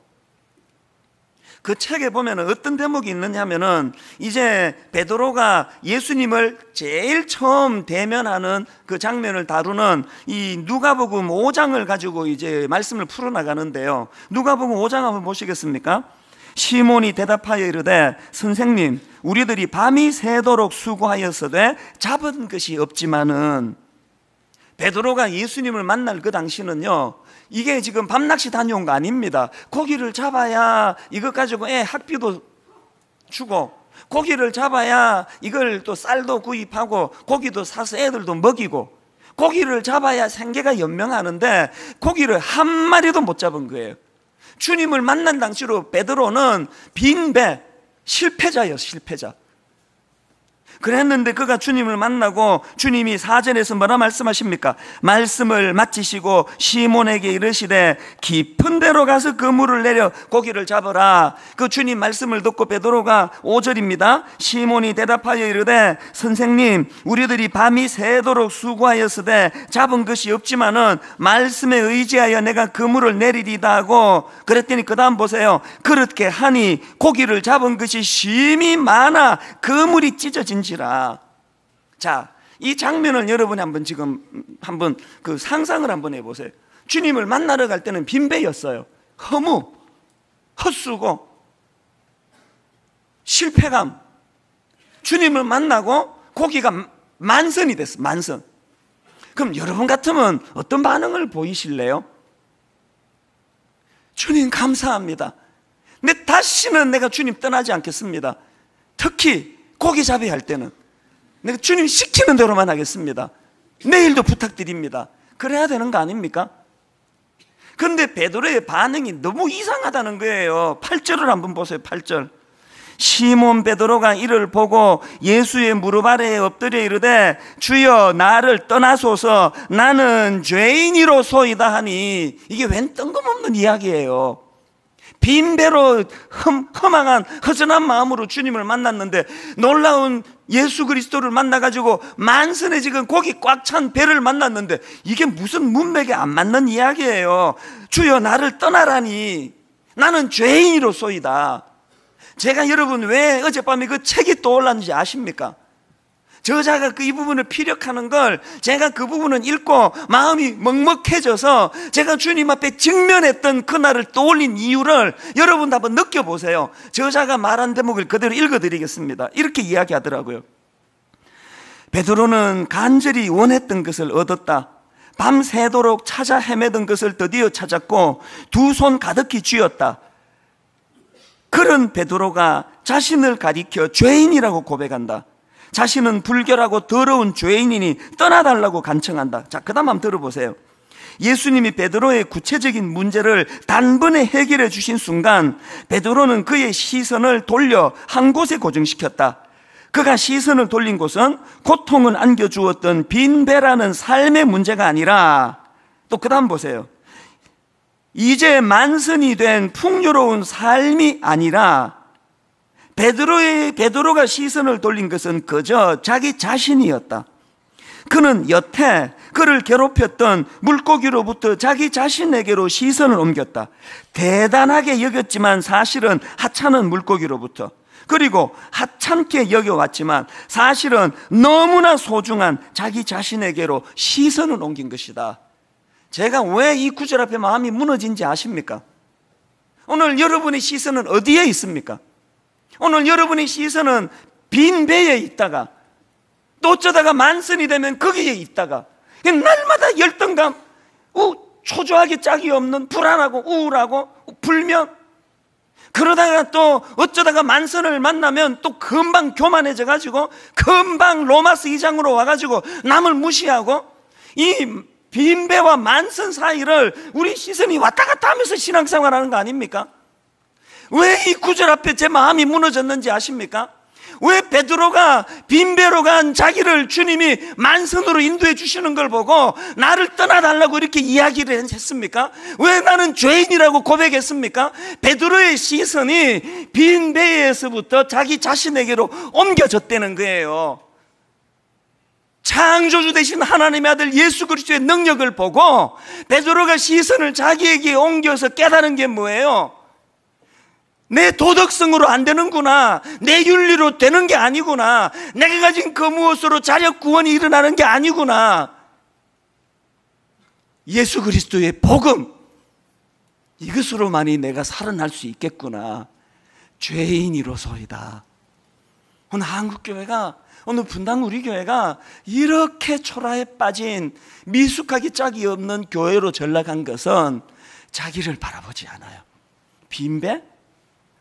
그 책에 보면 어떤 대목이 있느냐면은, 이제 베드로가 예수님을 제일 처음 대면하는 그 장면을 다루는 이 누가복음 5장을 가지고 이제 말씀을 풀어나가는데요, 누가복음 5장 한번 보시겠습니까? 시몬이 대답하여 이르되 선생님, 우리들이 밤이 새도록 수고하였으되 잡은 것이 없지만은. 베드로가 예수님을 만날 그 당시는요, 이게 지금 밤낚시 다녀온 거 아닙니다. 고기를 잡아야 이것 가지고 애 학비도 주고, 고기를 잡아야 이걸 또 쌀도 구입하고 고기도 사서 애들도 먹이고, 고기를 잡아야 생계가 연명하는데 고기를 한 마리도 못 잡은 거예요. 주님을 만난 당시로 베드로는 빈배, 실패자예요, 실패자. 그랬는데 그가 주님을 만나고 주님이 4절에서 뭐라 말씀하십니까? 말씀을 마치시고 시몬에게 이르시되 깊은 데로 가서 그물을 내려 고기를 잡으라. 그 주님 말씀을 듣고 베드로가 5절입니다. 시몬이 대답하여 이르되 선생님, 우리들이 밤이 새도록 수고하였으되 잡은 것이 없지만은 말씀에 의지하여 내가 그물을 내리리다 하고, 그랬더니 그 다음 보세요. 그렇게 하니 고기를 잡은 것이 심히 많아 그물이 찢어진지라. 자, 이 장면을 여러분이 한번 그 상상을 한번 해보세요. 주님을 만나러 갈 때는 빈배였어요. 허무, 헛수고, 실패감. 주님을 만나고 고기가 만선이 됐어, 만선. 그럼 여러분 같으면 어떤 반응을 보이실래요? 주님 감사합니다, 다시는 내가 주님 떠나지 않겠습니다. 특히 고기 잡이 할 때는 내가 주님 시키는 대로만 하겠습니다. 내일도 부탁드립니다. 그래야 되는 거 아닙니까? 그런데 베드로의 반응이 너무 이상하다는 거예요. 8절을 한번 보세요. 8절. 시몬 베드로가 이를 보고 예수의 무릎 아래에 엎드려 이르되 주여 나를 떠나소서, 나는 죄인이로소이다 하니. 이게 웬 뜬금없는 이야기예요. 빈배로 허망한 허전한 마음으로 주님을 만났는데, 놀라운 예수 그리스도를 만나가지고 만선에 지금 고기 꽉 찬 배를 만났는데 이게 무슨 문맥에 안 맞는 이야기예요. 주여 나를 떠나라니, 나는 죄인이로소이다. 제가 여러분 왜 어젯밤에 그 책이 떠올랐는지 아십니까? 저자가 이 부분을 피력하는 걸 제가 그 부분을 읽고 마음이 먹먹해져서 제가 주님 앞에 직면했던 그날을 떠올린 이유를 여러분도 한번 느껴보세요. 저자가 말한 대목을 그대로 읽어드리겠습니다. 이렇게 이야기하더라고요. 베드로는 간절히 원했던 것을 얻었다. 밤새도록 찾아 헤매던 것을 드디어 찾았고 두 손 가득히 쥐었다. 그런 베드로가 자신을 가리켜 죄인이라고 고백한다. 자신은 불결하고 더러운 죄인이니 떠나달라고 간청한다. 자, 그 다음 한번 들어보세요. 예수님이 베드로의 구체적인 문제를 단번에 해결해 주신 순간 베드로는 그의 시선을 돌려 한 곳에 고정시켰다. 그가 시선을 돌린 곳은 고통을 안겨주었던 빈배라는 삶의 문제가 아니라, 또 그 다음 보세요. 이제 만선이 된 풍요로운 삶이 아니라, 베드로가 시선을 돌린 것은 그저 자기 자신이었다. 그는 여태 그를 괴롭혔던 물고기로부터 자기 자신에게로 시선을 옮겼다. 대단하게 여겼지만 사실은 하찮은 물고기로부터, 그리고 하찮게 여겨왔지만 사실은 너무나 소중한 자기 자신에게로 시선을 옮긴 것이다. 제가 왜 이 구절 앞에 마음이 무너진지 아십니까? 오늘 여러분의 시선은 어디에 있습니까? 오늘 여러분의 시선은 빈 배에 있다가 또 어쩌다가 만선이 되면 거기에 있다가 날마다 열등감, 초조하게 짝이 없는, 불안하고 우울하고 불면, 그러다가 또 어쩌다가 만선을 만나면 또 금방 교만해져 가지고 금방 로마서 2장으로 와가지고 남을 무시하고, 이 빈배와 만선 사이를 우리 시선이 왔다 갔다 하면서 신앙생활하는 거 아닙니까? 왜 이 구절 앞에 제 마음이 무너졌는지 아십니까? 왜 베드로가 빈배로 간 자기를 주님이 만선으로 인도해 주시는 걸 보고 나를 떠나달라고 이렇게 이야기를 했습니까? 왜 나는 죄인이라고 고백했습니까? 베드로의 시선이 빈배에서부터 자기 자신에게로 옮겨졌다는 거예요. 창조주 되신 하나님의 아들 예수 그리스도의 능력을 보고 베드로가 시선을 자기에게 옮겨서 깨달은 게 뭐예요? 내 도덕성으로 안 되는구나, 내 윤리로 되는 게 아니구나, 내가 가진 그 무엇으로 자력 구원이 일어나는 게 아니구나, 예수 그리스도의 복음, 이것으로만이 내가 살아날 수 있겠구나, 죄인이로소이다. 오늘 한국교회가, 오늘 분당 우리 교회가 이렇게 초라에 빠진 미숙하기 짝이 없는 교회로 전락한 것은 자기를 바라보지 않아요. 빈배?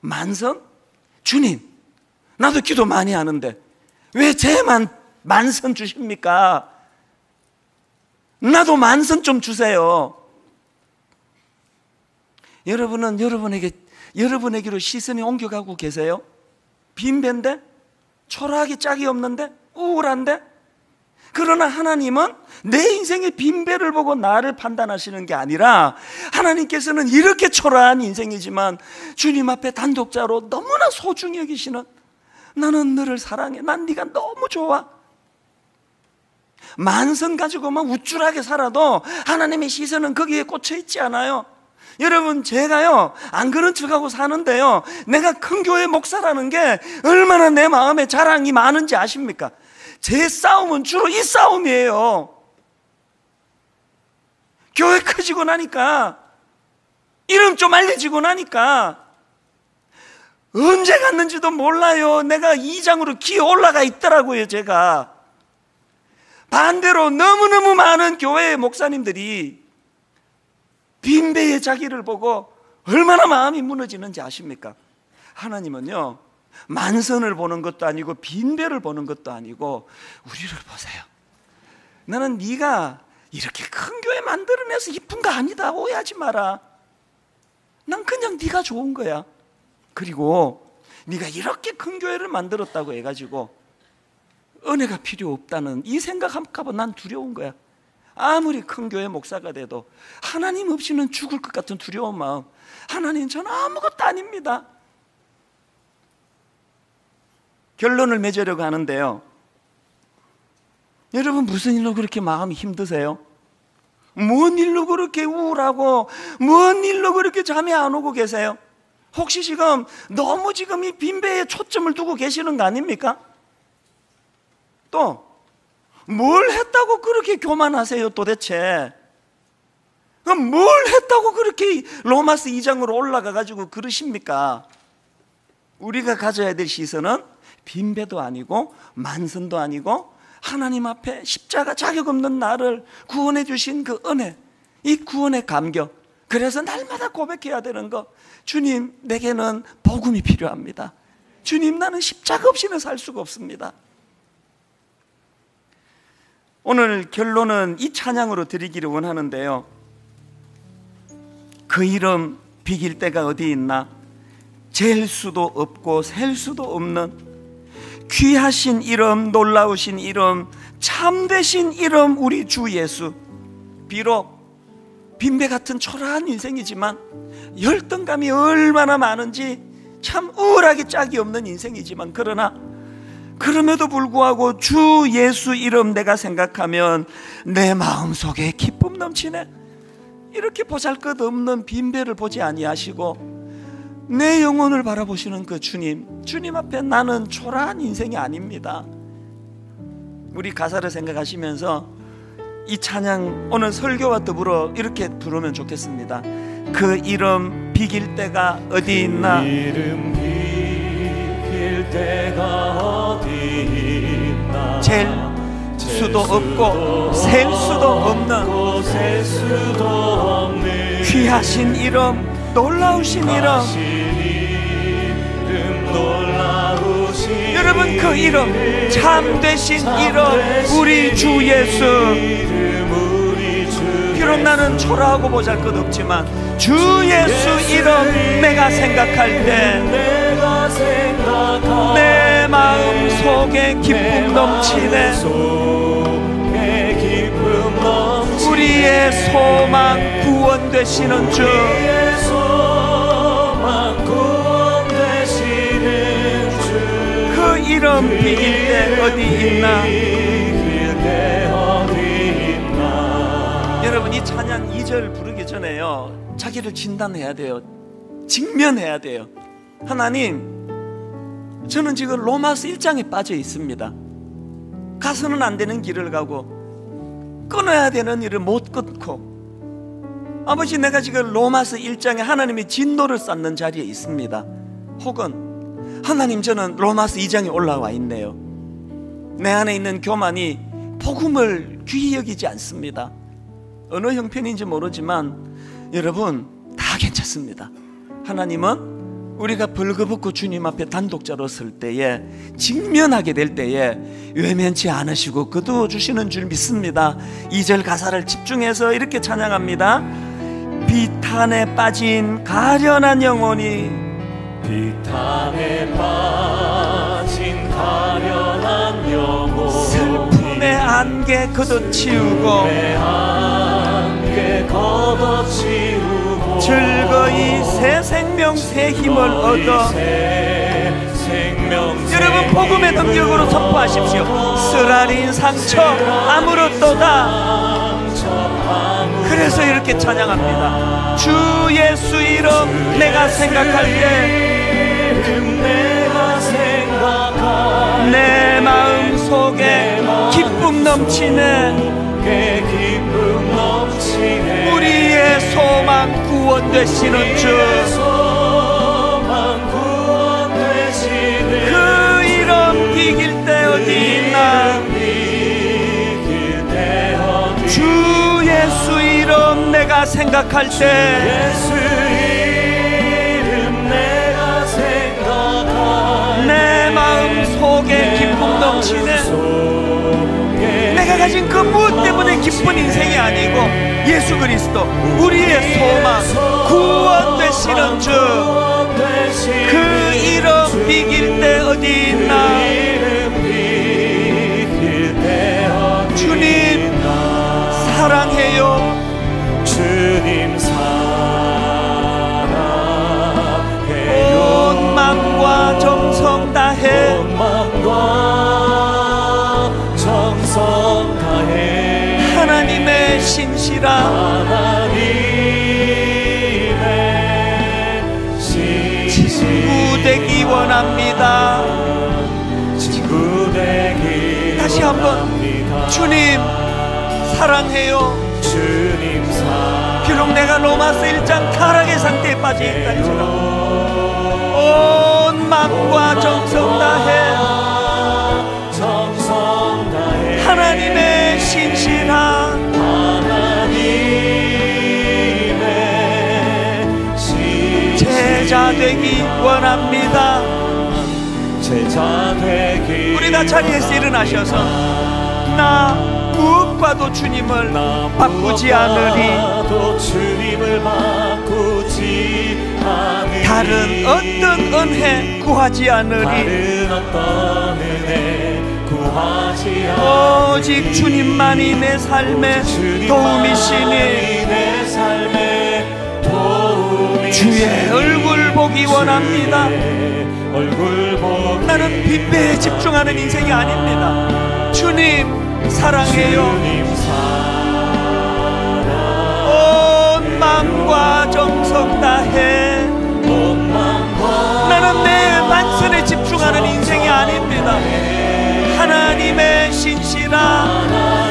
만선? 주님, 나도 기도 많이 하는데 왜 쟤만 만선 주십니까? 나도 만선 좀 주세요. 여러분은 여러분에게로 시선이 옮겨가고 계세요? 빈배인데? 초라하게 짝이 없는데? 우울한데? 그러나 하나님은 내 인생의 빈배를 보고 나를 판단하시는 게 아니라, 하나님께서는 이렇게 초라한 인생이지만 주님 앞에 단독자로 너무나 소중히 여기시는, 나는 너를 사랑해, 난 네가 너무 좋아, 만선 가지고만 우쭐하게 살아도 하나님의 시선은 거기에 꽂혀 있지 않아요. 여러분, 제가요 안 그런 척하고 사는데요, 내가 큰 교회 목사라는 게 얼마나 내 마음에 자랑이 많은지 아십니까? 제 싸움은 주로 이 싸움이에요. 교회 커지고 나니까, 이름 좀 알려지고 나니까 언제 갔는지도 몰라요. 내가 2장으로 기어 올라가 있더라고요. 제가 반대로 너무너무 많은 교회의 목사님들이 빈배의 자기를 보고 얼마나 마음이 무너지는지 아십니까? 하나님은요 만선을 보는 것도 아니고 빈배를 보는 것도 아니고 우리를 보세요. 나는 네가 이렇게 큰 교회 만들어내서 이쁜 거 아니다, 오해하지 마라. 난 그냥 네가 좋은 거야. 그리고 네가 이렇게 큰 교회를 만들었다고 해가지고 은혜가 필요 없다는 이 생각할까 봐 난 두려운 거야. 아무리 큰 교회 목사가 돼도 하나님 없이는 죽을 것 같은 두려운 마음. 하나님, 저는 아무것도 아닙니다. 결론을 맺으려고 하는데요, 여러분 무슨 일로 그렇게 마음이 힘드세요? 뭔 일로 그렇게 우울하고 뭔 일로 그렇게 잠이 안 오고 계세요? 혹시 지금 너무 지금 이 빈배에 초점을 두고 계시는 거 아닙니까? 또 뭘 했다고 그렇게 교만하세요 도대체? 그럼 뭘 했다고 그렇게 로마서 2장으로 올라가 가지고 그러십니까? 우리가 가져야 될 시선은 빈배도 아니고 만선도 아니고 하나님 앞에 십자가 자격 없는 나를 구원해 주신 그 은혜, 이 구원의 감격, 그래서 날마다 고백해야 되는 거, 주님 내게는 복음이 필요합니다. 주님 나는 십자가 없이는 살 수가 없습니다. 오늘 결론은 이 찬양으로 드리기를 원하는데요. 그 이름 비길 데가 어디 있나? 잴 수도 없고 셀 수도 없는 귀하신 이름, 놀라우신 이름, 참되신 이름 우리 주 예수. 비록 빈배 같은 초라한 인생이지만, 열등감이 얼마나 많은지 참 우울하게 짝이 없는 인생이지만, 그러나 그럼에도 불구하고 주 예수 이름 내가 생각하면 내 마음속에 기쁨 넘치네. 이렇게 보잘것없는 빈배를 보지 아니하시고 내 영혼을 바라보시는 그 주님, 주님 앞에 나는 초라한 인생이 아닙니다. 우리 가사를 생각하시면서 이 찬양 오늘 설교와 더불어 이렇게 부르면 좋겠습니다. 그 이름 비길 데가 어디 있나? 이름 비길 데가 어디 있나? 잴 수도 없고 셀 수도 없는 귀하신 이름, 놀라우신 이름. 여러분 그 이름, 참되신 이름 우리 주 예수. 비록 나는 초라하고 보잘것없지만 주 예수 이름 내가 생각할 때 내 마음 속에 기쁨 넘치네. 우리의 소망 구원 되시는 주. 그 이름 비길 때 어디 있나? 여러분 이 찬양 2절 부르기 전에요, 자기를 진단해야 돼요. 직면해야 돼요. 하나님, 저는 지금 로마서 1장에 빠져 있습니다. 가서는 안 되는 길을 가고 끊어야 되는 일을 못 끊고, 아버지 내가 지금 로마서 1장에 하나님의 진노를 쌓는 자리에 있습니다. 혹은 하나님 저는 로마서 2장에 올라와 있네요. 내 안에 있는 교만이 복음을 귀히 여기지 않습니다. 어느 형편인지 모르지만 여러분 다 괜찮습니다. 하나님은 우리가 벌거벗고 주님 앞에 단독자로 설 때에, 직면하게 될 때에 외면치 않으시고 거두어 주시는 줄 믿습니다. 2절 가사를 집중해서 이렇게 찬양합니다. 비탄에 빠진 가련한 영혼이, 비탄에 빠진 가련한 영혼, 슬픔의 안개 걷어치우고 즐거이 새 생명 새 힘을 얻어. 여러분 복음의 능력으로 선포하십시오. 쓰라린 상처 아무렇도다. 그래서 이렇게 찬양합니다. 주 예수 이름 내가 생각할 때 내 마음 속에 기쁨 넘치네. 우리의 소망 구원 되시는 주. 그 이름 비길 때 어디 있나? 주 예수 이름 내가 생각할 때 내 마음 속에 기쁨 넘치네. 내가 가진 그 무엇 때문에 기쁜 인생이 아니고 예수 그리스도 우리의 소망 구원 되시는 주. 그 이름 비길 때 어디 있나? 주님 사랑해요. 주님 사랑해요. 온 마음과 정성 다해. 온 마음과 정성 다해. 하나님의 신실한 하나님의 친구 되기 원합니다. 친구 되기 다시 한번 원합니다. 주님 사랑해요. 주님 사랑해요. 비록 내가 로마서 1장 타락의 상태에 빠져 있다 할지라도 온 마음과 정성 다해 하나님의 신실한 되기 원합니다. 제자 되기 우리 다 자리에서 일어나셔서 나 무엇과도 주님을 바꾸지 않으리. 주님을 바꾸지 않으리. 다른 어떤 은혜 구하지 않으리. 다른 어떤 은혜 구하지 않으리. 오직 주님만이 내 삶의 도움이시니 내 삶의 도움이시니 주의 얼굴 보기 원합니다. 얼굴 보기. 나는 빈배에 집중하는 인생이 아닙니다. 주님 사랑해요. 주님 사랑. 온 마음과 정성 다해. 온 마음과 나는 내 만선에 집중하는 인생이 아닙니다. 하나님의 신실한 하나님의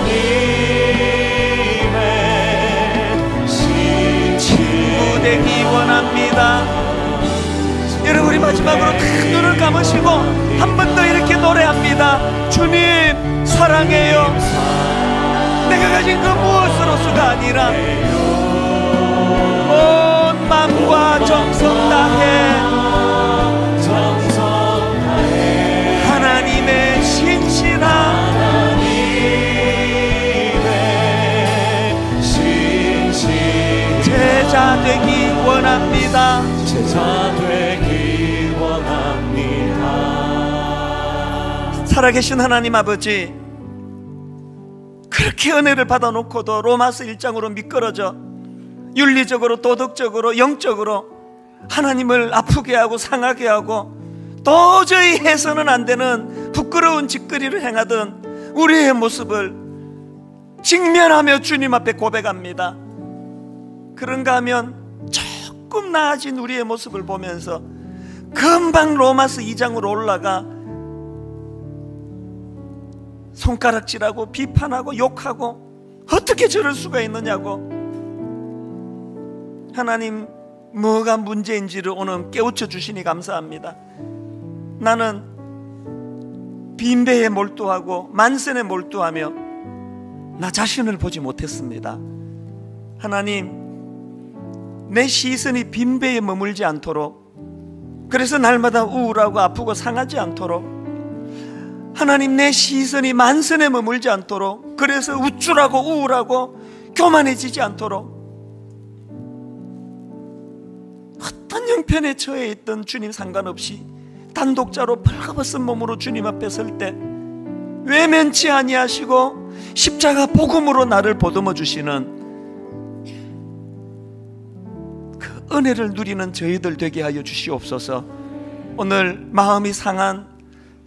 친구 되기 원합니다. 여러분 우리 마지막으로 다 눈을 감으시고 한 번 더 이렇게 노래합니다. 주님 사랑해요. 내가 가진 그 무엇으로서가 아니라 온 마음과 정성 다해 하나님의 신실한 제자 되기 원합니다. 제자 되기 원합니다. 살아계신 하나님 아버지, 그렇게 은혜를 받아놓고도 로마서 1장으로 미끄러져 윤리적으로 도덕적으로 영적으로 하나님을 아프게 하고 상하게 하고 도저히 해서는 안 되는 부끄러운 짓거리를 행하던 우리의 모습을 직면하며 주님 앞에 고백합니다. 그런가 하면 조금 나아진 우리의 모습을 보면서 금방 로마서 2장으로 올라가 손가락질하고 비판하고 욕하고 어떻게 저럴 수가 있느냐고. 하나님 뭐가 문제인지를 오늘 깨우쳐 주시니 감사합니다. 나는 빈배에 몰두하고 만선에 몰두하며 나 자신을 보지 못했습니다. 하나님 내 시선이 빈배에 머물지 않도록, 그래서 날마다 우울하고 아프고 상하지 않도록, 하나님 내 시선이 만선에 머물지 않도록, 그래서 우쭐하고 우울하고 교만해지지 않도록, 어떤 형편에 처해 있던 주님 상관없이 단독자로 벌거벗은 몸으로 주님 앞에 설 때 외면치 아니하시고 십자가 복음으로 나를 보듬어 주시는 그 은혜를 누리는 저희들 되게 하여 주시옵소서. 오늘 마음이 상한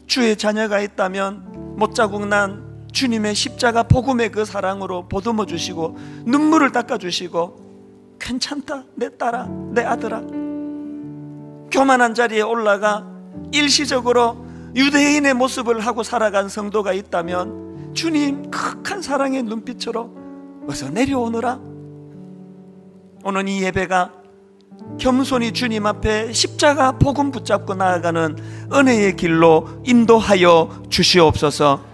주의 자녀가 있다면 못자국 난 주님의 십자가 복음의 그 사랑으로 보듬어 주시고 눈물을 닦아 주시고 괜찮다 내 딸아 내 아들아, 교만한 자리에 올라가 일시적으로 유대인의 모습을 하고 살아간 성도가 있다면 주님 극한 사랑의 눈빛으로 어서 내려오너라. 오늘 이 예배가 겸손히 주님 앞에 십자가 복음 붙잡고 나아가는 은혜의 길로 인도하여 주시옵소서.